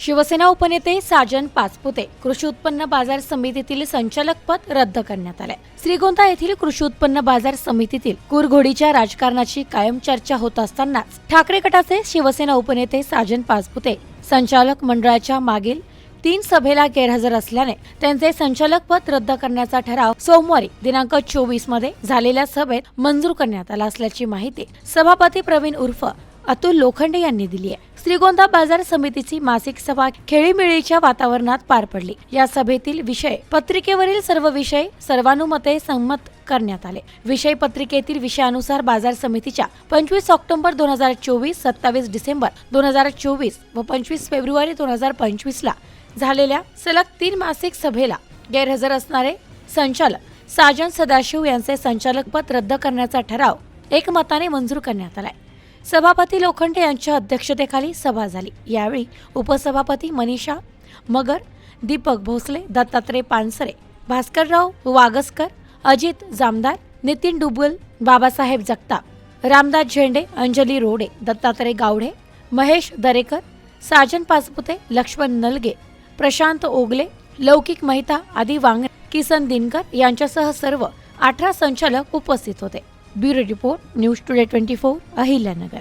शिवसेना उपनेते साजन पाचपुते कृषी उत्पन्न बाजार समितीतील संचालक पद रद्द करण्यात आले। श्रीगोंदा येथील कृषी उत्पन्न बाजार समितीतील कुरघोडीच्या राजकारणाची कायम चर्चा होत असतानाच ठाकरे गटाचे शिवसेना उपनेते साजन पाचपुते संचालक मंडळाच्या मागील 3 सभेला गैरहजर असल्याने त्यांचे संचालक पद रद्द करण्याचा ठराव सोमवारी दिनांक 24 मध्ये झालेल्या सभेत मंजूर करण्यात आला असल्याची माहिती सभापती प्रवीण उर्फ अतुल लोखंडे यांनी दिली आहे। श्रीगोंदा बाजार समितीची मासिक सभा खेळीमेळीच्या वातावरणात पार पडली। या सभेतील विषय पत्रिकेवरील सर्व विषय सर्वानुमते संमत करण्यात आले। विषय पत्रिकेतील विषयानुसार बाजार समितीच्या 25 ऑक्टोबर 2024, 27 डिसेंबर 2024 व 25 फेब्रुवारी 2025 ला झालेल्या सलग 3 मासिक सभेला गैरहजर असणारे संचालक साजन सदाशिव यांचे संचालक पद रद्द करण्याचा ठराव एकमताने मंजूर करण्यात आलाय। सभापती लोखंडे यांच्या अध्यक्षतेखाली सभा झाली। यावेळी उपसभापती मनीषा मगर, दीपक भोसले, दत्तात्रय पानसरे, भास्करराव वागसकर, अजित जामदार, नितीन डुबल, बाबासाहेब जगताप, रामदास झेंडे, अंजली रोडे, दत्तात्रय गावडे, महेश दरेकर, साजन पाचपुते, लक्ष्मण नलगे, प्रशांत ओगले, लौकिक मेहता आदी वांगणे, किसन दिनकर यांच्यासह सर्व 18 संचालक उपस्थित होते। Bureau report, news today 24, Ahilyanagar.